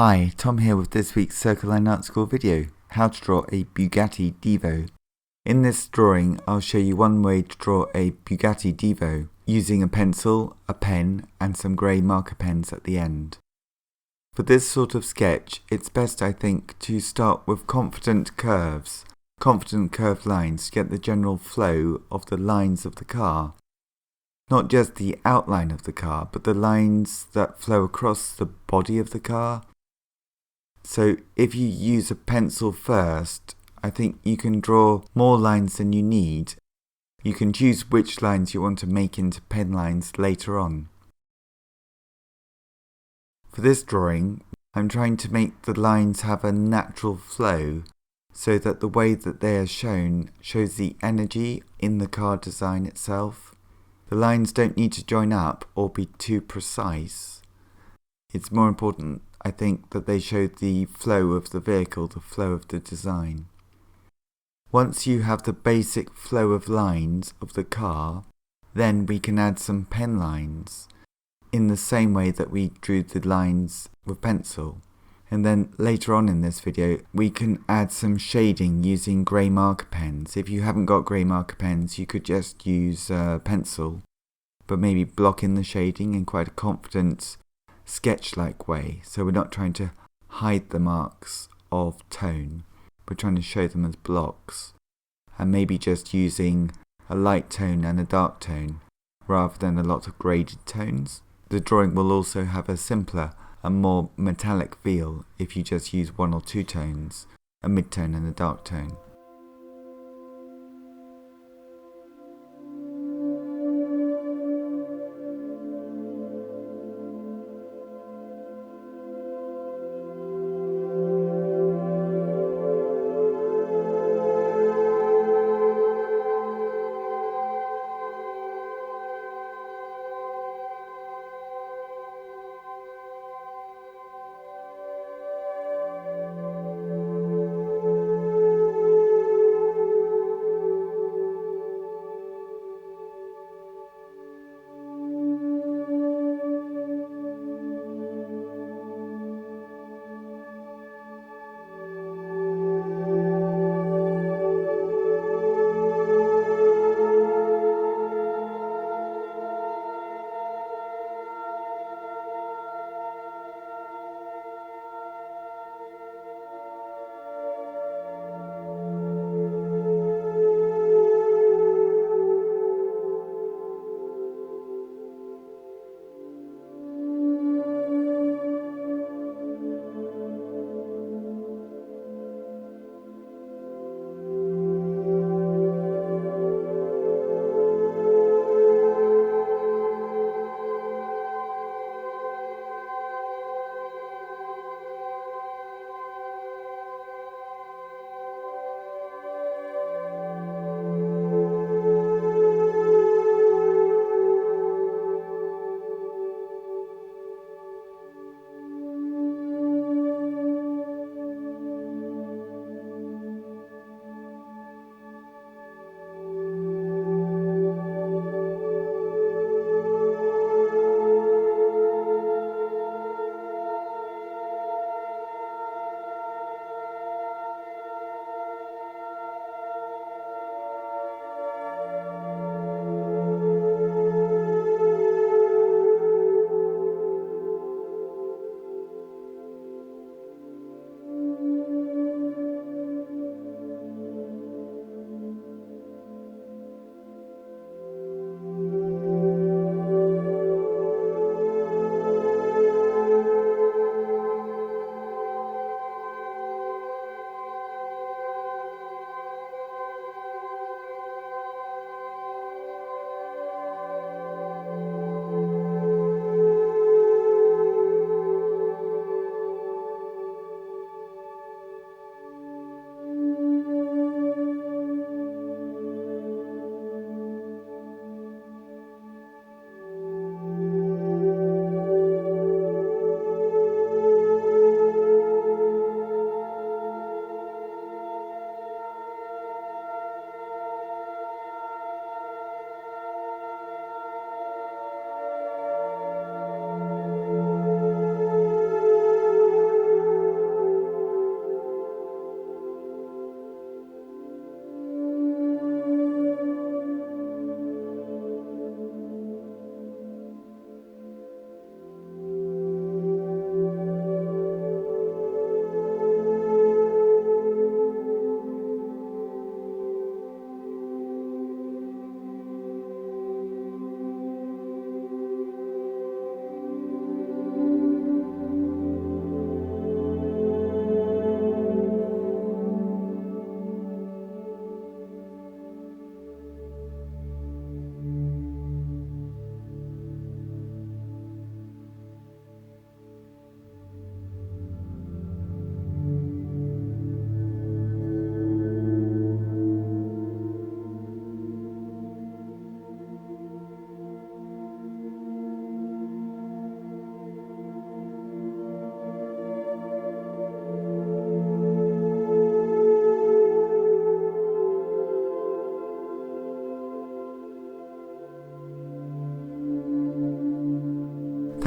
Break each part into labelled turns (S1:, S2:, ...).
S1: Hi, Tom here with this week's Circle Line Art School video, how to draw a Bugatti Divo. In this drawing, I'll show you one way to draw a Bugatti Divo using a pencil, a pen and some grey marker pens at the end. For this sort of sketch, it's best I think to start with confident curved lines to get the general flow of the lines of the car. Not just the outline of the car, but the lines that flow across the body of the car. So if you use a pencil first, I think you can draw more lines than you need. You can choose which lines you want to make into pen lines later on. For this drawing, I'm trying to make the lines have a natural flow so that the way that they are shown shows the energy in the car design itself. The lines don't need to join up or be too precise. It's more important, I think, that they show the flow of the vehicle, the flow of the design. Once you have the basic flow of lines of the car, then we can add some pen lines in the same way that we drew the lines with pencil. And then later on in this video, we can add some shading using grey marker pens. If you haven't got grey marker pens, you could just use pencil, but maybe block in the shading in quite a confident sketch-like way. So we're not trying to hide the marks of tone. We're trying to show them as blocks. And maybe just using a light tone and a dark tone, rather than a lot of graded tones. The drawing will also have a simpler and more metallic feel if you just use one or two tones, a mid-tone and a dark tone.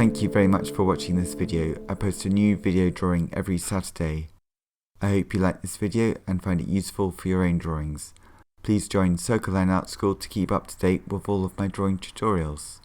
S1: Thank you very much for watching this video. I post a new video drawing every Saturday. I hope you like this video and find it useful for your own drawings. Please join Circle Line Art School to keep up to date with all of my drawing tutorials.